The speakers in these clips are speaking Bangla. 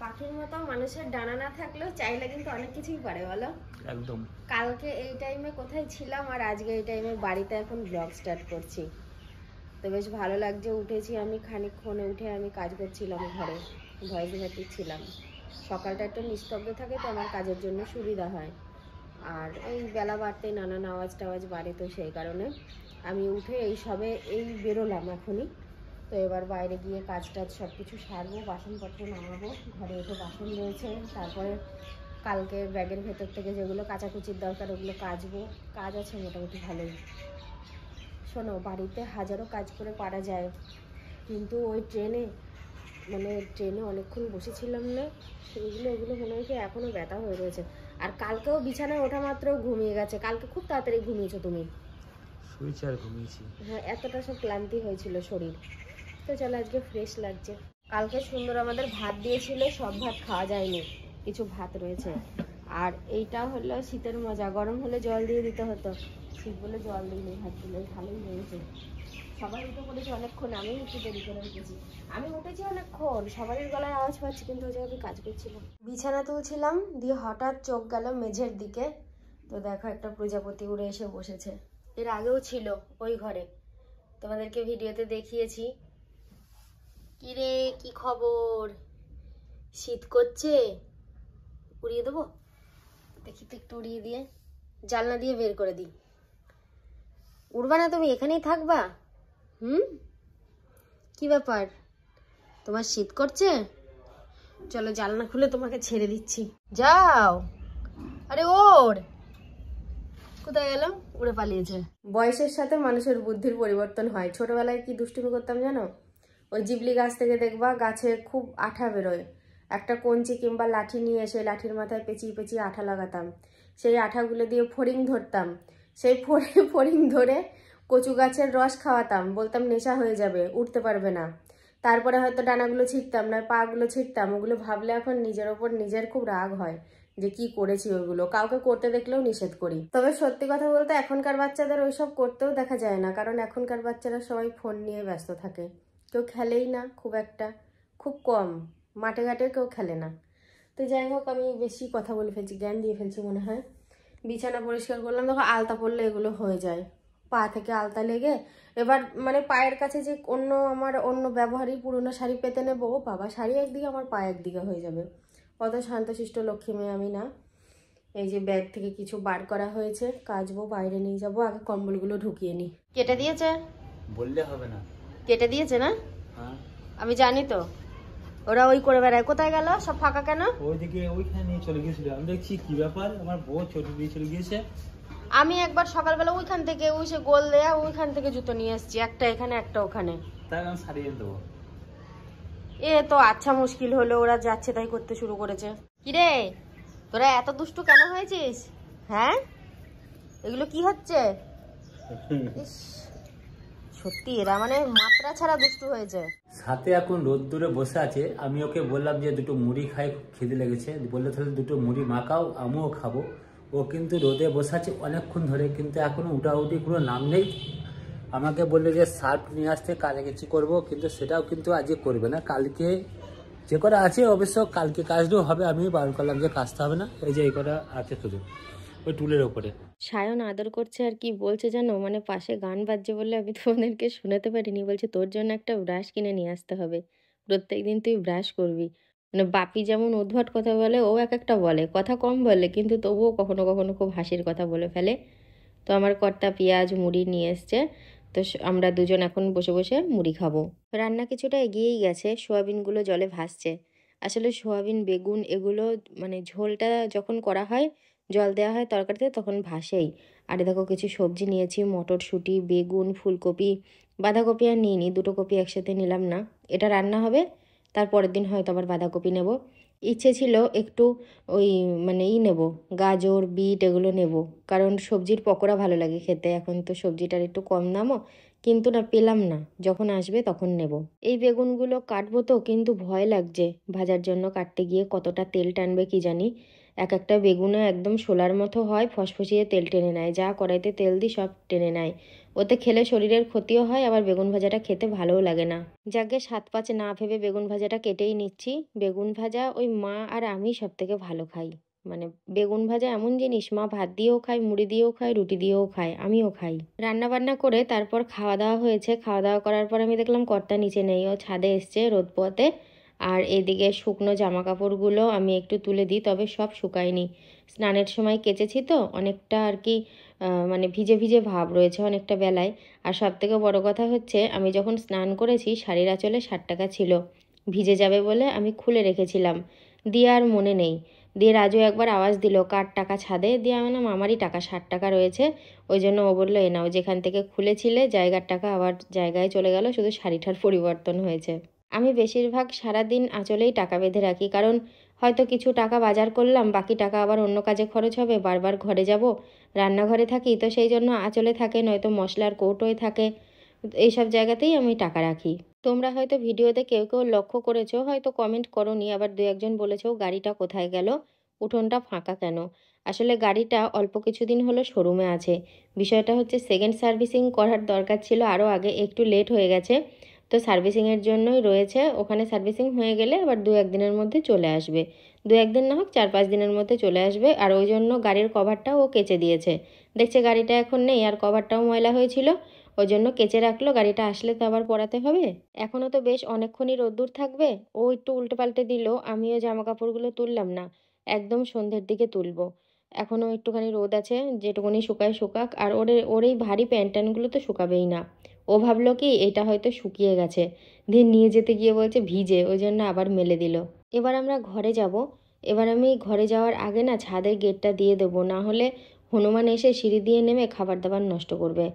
পাখির মতো মানুষের ডানা না থাকলেও চাইলে কিন্তু অনেক কিছুই পারে, বলো? একদম। কালকে এই টাইমে কোথায় ছিলাম আর আজকে এই টাইমে বাড়িতে এখন ব্লগ স্টার্ট করছি। তো বেশ ভালো লাগছে। উঠেছি আমি খানিকক্ষণে, উঠে আমি কাজ করছিলাম ঘরে, ভয়েস ওভার দিচ্ছিলাম। সকালটা একটু নিস্তব্ধ থাকে তো আমার কাজের জন্য সুবিধা হয়। আর এই বেলা বাড়তেই নানান আওয়াজ টাওয়াজ বাড়ে, তো সেই কারণে আমি উঠে এই সবে বেরোলাম এখনই। তো এবার বাইরে গিয়ে কাজ টাজ সব কিছু সারবো, বাসনপত্র নামাবো, ঘরে এসে বাসন রয়েছে, তারপরে কালকে ব্যাগের ভেতর থেকে যেগুলো কাচাকুচির দরকার ওগুলো কাচবো। কাজ আছে মোটামুটি ভালোই। শোনো, বাড়িতে হাজারো কাজ করে পারা যায়, কিন্তু ওই ট্রেনে অনেকক্ষণ বসেছিলাম না, এগুলো মনে হয় কি এখনও ব্যথা হয়ে রয়েছে। আর কালকেও বিছানায় ওঠা মাত্র ঘুমিয়ে গেছে। কালকে খুব তাড়াতাড়ি ঘুমিয়েছো তুমি? শুয়েছি আর ঘুমিয়েছি। হ্যাঁ, এতটা সব ক্লান্তি হয়েছিল শরীর। তো চলো, আজকে ফ্রেশ লাগছে। কালকে সুন্দর আমাদের ভাত দিয়েছিল, সব ভাত খাওয়া যায়নি, কিছু ভাত রয়েছে। আর এইটা হলো শীতের মজা, গরম হলে জল দিয়ে দিতে হতো, শীত বলে জল দিইনি, ভাতগুলো ভালোই হয়েছে। সবাই উঠে পড়েছে অনেকক্ষণ, আমি একটু দেরি করে উঠেছি। আমি উঠেছি অনেকক্ষণ, সবারই গলায় আওয়াজ পাচ্ছি, কিন্তু ওই জায়গায় কাজ করছিলাম, বিছানা তুলছিলাম, দিয়ে হঠাৎ চোখ গেল মেঝের দিকে। তো দেখো একটা প্রজাপতি উড়ে এসে বসেছে। এর আগেও ছিল ওই ঘরে, তোমাদেরকে ভিডিওতে দেখিয়েছি। কিরে, কি খবর? শীত করছে? উড়িয়ে দেবো? দেখি তো একটু উড়িয়ে দিয়ে, জানলা দিয়ে বের করে দিই। উড়বা না তুমি, এখানেই থাকবা? কি ব্যাপার, তোমার শীত করছে? চলো জানলা খুলে তোমাকে ছেড়ে দিচ্ছি, যাও। আরে ওর কোথায় গেল? উড়ে পালিয়েছে। বয়সের সাথে মানুষের বুদ্ধির পরিবর্তন হয়। ছোটবেলায় কি দুষ্টুমি করতাম জানো? ওই জিবলি গাছ থেকে দেখবা গাছে খুব আঠা বেরোয়, একটা কঞ্চি কিংবা লাঠি নিয়ে সেই লাঠির মাথায় পেঁচিয়ে পেঁচিয়ে আঠা লাগাতাম, সেই আঠাগুলো দিয়ে ফড়িং ধরতাম, সেই ফড়িং ধরে কচু গাছের রস খাওয়াতাম, বলতাম নেশা হয়ে যাবে, উঠতে পারবে না। তারপরে হয়তো ডানাগুলো ছিঁড়তাম, না পাগুলো ছিঁড়তাম। ওগুলো ভাবলে এখন নিজের ওপর নিজের খুব রাগ হয় যে কি করেছি ওগুলো। কাউকে করতে দেখলেও নিষেধ করি। তবে সত্যি কথা বলতে এখনকার বাচ্চাদের ওইসব করতেও দেখা যায় না, কারণ এখনকার বাচ্চারা সবাই ফোন নিয়ে ব্যস্ত থাকে, কেউ খেলেই না খুব একটা, খুব কম, মাঠে ঘাটে কেউ খেলে না। তো যাই হোক, আমি বেশি কথা বলে ফেলছি, জ্ঞান দিয়ে ফেলছি মনে হয়। বিছানা পরিষ্কার করলাম, দেখো আলতা পড়লে এগুলো হয়ে যায়, পা থেকে আলতা লেগে। এবার মানে পায়ের কাছে যে আমার অন্য ব্যবহারই পুরনো শাড়ি পেতে নেবো, ও বাবা, শাড়ি একদিকে আমার পা একদিকে হয়ে যাবে। অত শান্তশিষ্ট লক্ষ্মী মেয়ে আমি না। এই যে ব্যাগ থেকে কিছু বার করা হয়েছে, কাচবো, বাইরে নিয়ে যাবো, আগে কম্বলগুলো ঢুকিয়ে নি। কেটে দিয়েছে? বললে হবে না, কেটে দিয়েছে না? হ্যাঁ আমি জানি তো, ওরা ওই করে বেড়ায়। কোথায় গেল সব ফাঁকা কেন? ওইদিকে ওইখানে নিয়ে চলে গিয়েছিল, আমি দেখছি কি ব্যাপার, আমার বউ ছোট দিয়ে চলে গিয়েছে। আমি একবার সকালবেলা ওইখান থেকে ওই সে গোল দেয়া ওইখান থেকে জুতো নিয়ে এসেছি, একটা এখানে একটা ওখানে, তাই আমি সারিয়ে দেবো। এ তো আচ্ছা মুশকিল হলো, ওরা যাচ্ছে তাই করতে শুরু করেছে। কিরে, তোরা এত দুষ্টু কেন হয়েছিস? হ্যাঁ, এগুলো কি হচ্ছে? সত্যি এরা মানে মাত্রা ছাড়া দুষ্টু হয়েছে। সাথে এখন রোদ্দুরে বসে আছে, আমি ওকে বললাম যে দুটো মুড়ি খাই, খিদে লেগেছে, বললে তাহলে দুটো মুড়ি মাখাও, আমিও খাবো। ও কিন্তু রোদে বসে আছে অনেকক্ষণ ধরে, কিন্তু এখনো উঠাউঠি কোনো নাম নেই। আমাকে বললে যে সার্ফ নিয়ে আসতে, কাজে কিছু করবো, কিন্তু সেটাও কিন্তু আজকে করবে না, কালকে যে কটা আছে অবশ্য কালকে কাজটাও হবে। আমি বারণ করলাম যে কাজটা হবে না, এই যে এই কটা আছে শুধু ওই টুলের ওপরে। সায়ন আদর করছে আর কি বলছে জানো, মানে পাশে গান বাজছে বলে আমি তোমাদেরকে শোনাতে পারিনি। বলছে তোর জন্য একটা ব্রাশ কিনে নিয়ে আসতে হবে, প্রত্যেকদিন তুই ব্রাশ করবি। মানে বাপি যেমন উদ্ভট কথা বলে, ও এক একটা বলে, কথা কম বলে কিন্তু তবুও কখনো কখনো খুব হাসির কথা বলে ফেলে। তো আমার কর্তা পেঁয়াজ মুড়ি নিয়ে এসছে, তো আমরা দুজন এখন বসে বসে মুড়ি খাবো। রান্না কিছুটা এগিয়েই গেছে, সোয়াবিনগুলো জলে ভাসছে। আসলে সোয়াবিন বেগুন এগুলো মানে ঝোলটা যখন করা হয়, জল দেওয়া হয় তরকারিতে, তখন ভাসেই। আর দেখো কিছু সবজি নিয়েছি, মটরশুঁটি, বেগুন, ফুলকপি, বাঁধাকপি আর নিইনি, দুটো কপি একসাথে নিলাম না। এটা রান্না হবে, তারপরের দিন হয়তো আবার বাঁধাকপি নেব। ইচ্ছে ছিল একটু ওই মানে নেব, গাজর বিট এগুলো নেব, কারণ সবজির পকোড়া ভালো লাগে খেতে। এখন তো সবজিটার একটু কম দামও, কিন্তু না পেলাম না, যখন আসবে তখন নেব। এই বেগুনগুলো কাটবো তো, কিন্তু ভয় লাগছে ভাজার জন্য, কাটতে গিয়ে কতটা তেল টানবে কি জানি। এক একটা বেগুনে একদম শোলার মতো হয়, ফসফসিয়ে তেল টেনে নেয়, যা কড়াইতে তেল দিই সব টেনে নেয়। ওতে খেলে শরীরের ক্ষতিও হয়, আবার বেগুন ভাজাটা খেতে ভালোও লাগে না। যাকে 7-5 না ভেবে বেগুন ভাজাটা কেটেই নিচ্ছি। বেগুন ভাজা ওই মা আর আমি সব থেকে ভালো খাই। মানে বেগুন ভাজা এমন জিনিস, মা ভাত দিয়েও খায়, মুড়ি দিয়েও খায়, রুটি দিয়েও খায়, আমিও খাই। রান্না বান্না করে তারপর খাওয়া দাওয়া হয়েছে। খাওয়া দাওয়া করার পর আমি দেখলাম কর্তা নিচে নেই, ও ছাদে এসছে রোদ পোয়াতে। আর এদিকে শুকনো জামা কাপড়গুলো আমি একটু তুলে দিই, তবে সব শুকায়নি। স্নানের সময় কেচেছি তো অনেকটা আর কি, মানে ভিজে ভিজে ভাব রয়েছে অনেকটা বেলায়। আর সব থেকে বড় কথা হচ্ছে, আমি যখন স্নান করেছি শাড়ির আঁচলে 60 টাকা ছিল, ভিজে যাবে বলে আমি খুলে রেখেছিলাম, দিয়ে আর মনে নেই। দিয়ে রাজু একবার আওয়াজ দিল, কার টাকা ছাদে? দিয়ে আমি বললাম আমারই টাকা, 60 টাকা রয়েছে। ওই জন্য ও বললো এ নাও, যেখান থেকে খুলেছিলে জায়গার টাকা আবার জায়গায় চলে গেল, শুধু শাড়িটার পরিবর্তন হয়েছে। আমি বেশিরভাগ সারাদিন আঁচলেই টাকা বেঁধে রাখি, কারণ হয়তো কিছু টাকা বাজার করলাম, বাকি টাকা আবার অন্য কাজে খরচ হবে, বারবার ঘরে যাব, রান্নাঘরে থাকি, তো সেই জন্য আঁচলে থাকে, নয়তো মশলার কৌটোয় থাকে, এইসব জায়গাতেই আমি টাকা রাখি। তোমরা হয়তো ভিডিওতে কেউ কেউ লক্ষ্য করেছো, হয়তো কমেন্ট করোনি, আবার 2-1 বলেছো গাড়িটা কোথায় গেল, উঠোনটা ফাঁকা কেন। আসলে গাড়িটা অল্প কিছুদিন হলো শোরুমে আছে। বিষয়টা হচ্ছে সেকেন্ড সার্ভিসিং করার দরকার ছিল আরও আগে, একটু লেট হয়ে গেছে, তো সার্ভিসিংয়ের জন্যই রয়েছে ওখানে। সার্ভিসিং হয়ে গেলে আবার 2-1 দিনের মধ্যে চলে আসবে, 2-1 দিন না হোক 4-5 দিনের মধ্যে চলে আসবে। আর ওই জন্য গাড়ির কভারটাও ও কেচে দিয়েছে। দেখছে গাড়িটা এখন নেই আর কভারটাও ময়লা হয়েছিল, ওই জন্য কেচে রাখলো, গাড়িটা আসলে তো আবার পরাতে হবে। এখনও তো বেশ অনেকক্ষণই রোদ্দুর থাকবে। ও একটু উল্টে পাল্টে দিল, আমিও জামা কাপড়গুলো তুললাম না, একদম সন্ধ্যের দিকে তুলবো। এখনও একটুখানি রোদ আছে, যেটুকুনি শুকায় শুকাক। আর ওর এই ভারী প্যান্ট ট্যান্টগুলো তো শুকাবেই না। ও ভাবলো কি এটা হয়তো শুকিয়ে গেছে, দিয়ে নিয়ে যেতে গিয়ে বলছে ভিজে, ওই জন্য আবার মেলে দিল। এবার আমরা ঘরে যাব। এবার আমি ঘরে যাওয়ার আগে না ছাদের গেটটা দিয়ে দেবো, না হলে হনুমান এসে সিঁড়ি দিয়ে নেমে খাবার দাবার নষ্ট করবে।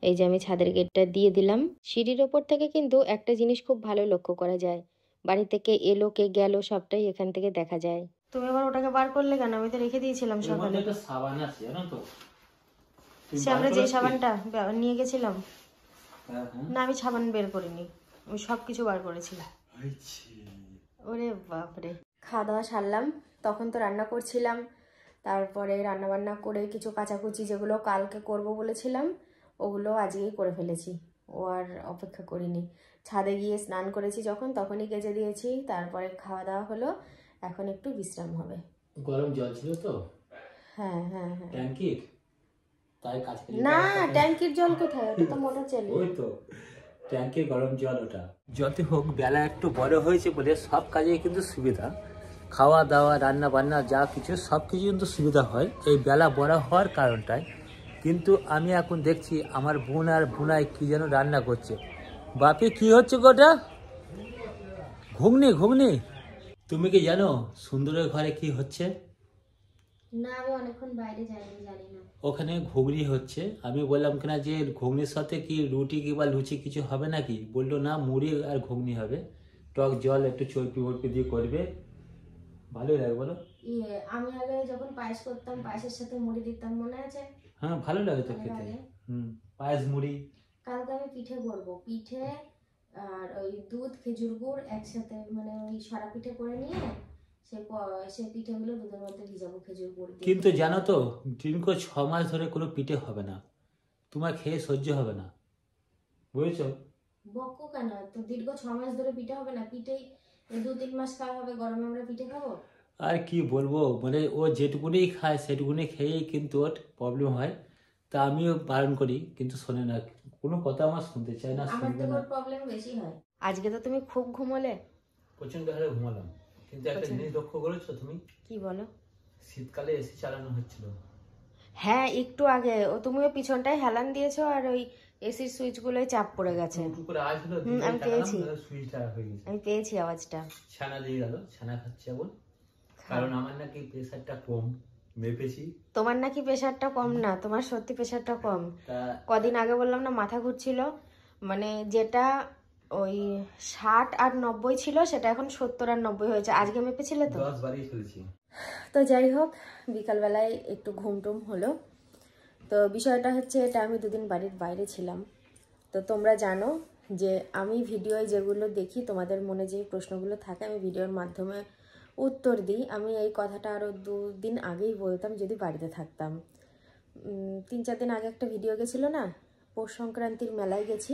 এই যে আমি ছাদের গেটটা দিয়ে দিলাম। সিঁড়ির ওপর থেকে কিন্তু একটা জিনিস খুব ভালো লক্ষ্য করা যায়, বাড়ি থেকে এলো কে গেল সবটাই এখান থেকে দেখা যায়। তুমি এবার ওটাকে বার করলে কেন? আমি তো রেখে দিয়েছিলাম সকালে। একটা সাবান আছে জানো তো, সে আমরা যে সাবানটা নিয়ে গেছিলাম, না আমি সাবান বের করিনি, আমি সব কিছু বার করেছি। ওরে বাপরে। খাওয়া দাওয়া সারলাম, তখন তো রান্না করছিলাম, তারপরে রান্না বান্না করে কিছু কাচাকুচি যেগুলো কালকে করব বলেছিলাম ওগুলো আজকেই করে ফেলেছি, ও আর অপেক্ষা করিনি। ছাদে গিয়ে স্নান করেছি যখন, তখনই কেচে দিয়েছি, তারপরে খাওয়া দাওয়া হলো, এখন একটু বিশ্রাম হবে। গরম জল ছিল তো? হ্যাঁ হ্যাঁ হ্যাঁ। ট্যাঙ্কির? তাই কাজ করি না, ট্যাঙ্কির জল কোথায়, ওটা তো মোটর চালিয়ে। ওই তো ট্যাঙ্কির গরম জল ওটা। যত হোক বেলা একটু বড় হয়েছে বলে সব কাজে কিন্তু সুবিধা, খাওয়া দাওয়া রান্না বান্না যা কিছু সব কিছু কিন্তু সুবিধা হয় এই বেলা বড় হওয়ার কারণটাই। কিন্তু আমি এখন দেখছি আমার বোন আর বোনাই কি যেন রান্না করছে। বাপি কি হচ্ছে গোটা? ঘুগনি ঘুগনি। তুমি কি জানো সুন্দরের ঘরে কি হচ্ছে? না, আমি অনেকক্ষণ বাইরে যাইনি, জানি না। ওখানে ঘুগনি হচ্ছে। আমি বললাম কিনা যে ঘুগনির সাথে কি রুটি কি বা লুচি কিছু হবে নাকি? বললো না, মুড়ি আর ঘুগনি হবে, টক জল একটু চর্পি ফর্পি দিয়ে করবে, ভালোই লাগে বলো। আমি আগে যখন পায়েস করতাম পায়েসের সাথে মুড়ি দিতাম, মনে আছে? হ্যাঁ ভালো লাগে তো খেতে। পায়েস মুড়ি। কালকে আমি পিঠে করবো, পিঠে আর ওই দুধ খেজুর গুড় একসাথে, মানে ওই সরা পিঠে করে নিয়ে সেই পিঠেগুলো দুধের মধ্যে ভিজাবো খেজুর গুড় দিয়ে। কিন্তু জানো তো দীর্ঘ 6 মাস ধরে কোনো পিঠে হবে না, তোমার খেয়ে সহ্য হবে না, বুঝেছো? বকো কেন? তো দীর্ঘ 6 মাস ধরে পিঠে হবে না? পিঠেই 2-3 মাস খাওয়া হবে, গরমে আমরা পিঠে খাবো। আর কি বলবো, মানে ও যেটুকুনি খায় সেটুকুনি খেয়েই কিন্তু ওর প্রবলেম হয়। তা আমিও বারণ করি কিন্তু শোনে না, কোনো কথা আমার শুনতে চায় না, আমার তো শুনবে না। প্রবলেম বেশি হয়। আজকে তো তুমি খুব ঘুমোলে। প্রচন্ড হারে ঘুমালাম, কিন্তু একটা জিনিস লক্ষ্য করেছো তুমি? কি বলো? শীতকালে এসি চালানো হচ্ছিল। হ্যাঁ, একটু আগে তুমিও পিছনটায় হেলান দিয়েছো আর ওই এসির সুইচ গুলোই চাপ পড়ে গেছে। আমি পেয়েছি, আমি পেয়েছি আওয়াজটা। ছানা দিয়ে গেল, ছানা খাচ্ছে এখন, কারণ আমার নাকি প্রেসারটা কম, মেপেছি। তোমার নাকি প্রেসারটা কম না, তোমার সত্যি প্রেসারটা কম। কদিন আগে বললাম না মাথা ঘুরছিল, মানে যেটা ওই 60 আর 90 ছিল সেটা এখন 70 আর 90 হয়েছে। আজকে মেপেছিলে তো? 10 বারই ফেলেছি। তো যাই হোক, বিকালবেলায় একটু ঘুমটুম হলো। তো বিষয়টা হচ্ছে এটা, আমি 2 দিন বাড়ির বাইরে ছিলাম। তো তোমরা জানো যে আমি ভিডিওয় যেগুলো দেখি, তোমাদের মনে যে প্রশ্নগুলো থাকে আমি ভিডিওর মাধ্যমে উত্তর দিই। আমি এই কথাটা আরও 2 দিন আগেই বলতাম যদি বাড়িতে থাকতাম। 3-4 দিন আগে একটা ভিডিও গেছিলো না, পৌষ সংক্রান্তির মেলায় গেছি,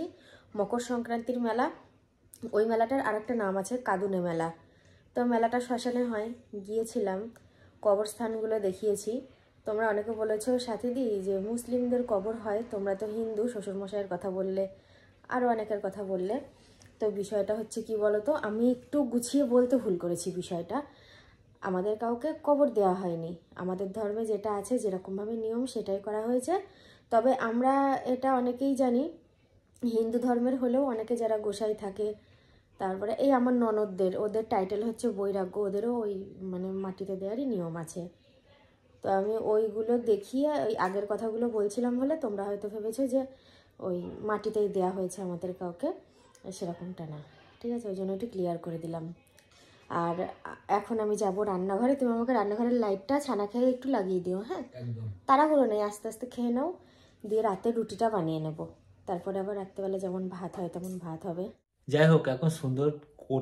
মকর সংক্রান্তির মেলা, ওই মেলাটার আরেকটা নাম আছে কাঁদুনে মেলা। তো মেলাটা শ্মশানে হয়, গিয়েছিলাম, কবরস্থানগুলো দেখিয়েছি। তোমরা অনেকে বলেছো সাথীদি যে মুসলিমদের কবর হয়, তোমরা তো হিন্দু, শ্বশুরমশাইয়ের কথা বললে, আরও অনেকের কথা বললে। তো বিষয়টা হচ্ছে কি বলো তো, আমি একটু গুছিয়ে বলতে ভুল করেছি বিষয়টা। আমাদের কাউকে কবর দেওয়া হয়নি, আমাদের ধর্মে যেটা আছে যেরকমভাবে নিয়ম সেটাই করা হয়েছে। তবে আমরা এটা অনেকেই জানি, হিন্দু ধর্মের হলেও অনেকে যারা গোসাই থাকে, তারপরে এই আমার ননদদের, ওদের টাইটেল হচ্ছে বৈরাগ্য, ওদেরও ওই মানে মাটিতে দেওয়ারই নিয়ম আছে। তো আমি ওইগুলো দেখিয়ে ওই আগের কথাগুলো বলছিলাম বলে তোমরা হয়তো ভেবেছো যে ওই মাটিতেই দেয়া হয়েছে আমাদের কাউকে, সেরকমটা না, ঠিক আছে? ওই জন্য একটু ক্লিয়ার করে দিলাম। আর এখন আমি যাব রান্নাঘরে, তুমি আমাকে রান্নাঘরের লাইটটা ছানা খেয়ে একটু লাগিয়ে দিও, হ্যাঁ? তাড়াহুড়ো নেই, আস্তে আস্তে খেয়ে নাও, দিয়ে রাতে রুটিটা বানিয়ে নেবো, তারপরে আবার রাত্রেবেলা যেমন ভাত হয় তেমন ভাত হবে। যাই হোক, এখন সুন্দর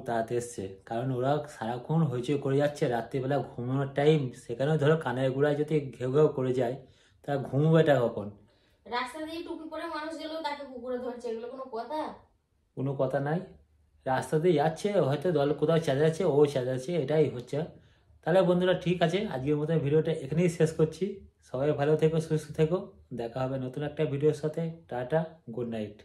তাড়াতে এসছে, কারণ ওরা সারাক্ষণ হইচই করে যাচ্ছে, রাত্রিবেলা ঘুমানোর টাইম, সেখানেও ধরো কানের গোড়ায় যদি ঘেউ ঘেউ করে যায়, তারা ঘুমবেটা কখন? রাস্তা দিয়ে টুপি পরে মানুষ গেলেও তাকে কুকুরে ধরছে, এগুলো কোনো কথা? কোনো কথা নাই, রাস্তা দিয়ে যাচ্ছে, হয়তো দল কোথাও চেঁচাচ্ছে, ও চেঁচাচ্ছে, এটাই হচ্ছে। তাহলে বন্ধুরা ঠিক আছে, আজকের মতো ভিডিওটা এখানেই শেষ করছি। সবাই ভালো থেকো, সুস্থ থেকো, দেখা হবে নতুন একটা ভিডিওর সাথে। Tata, good night.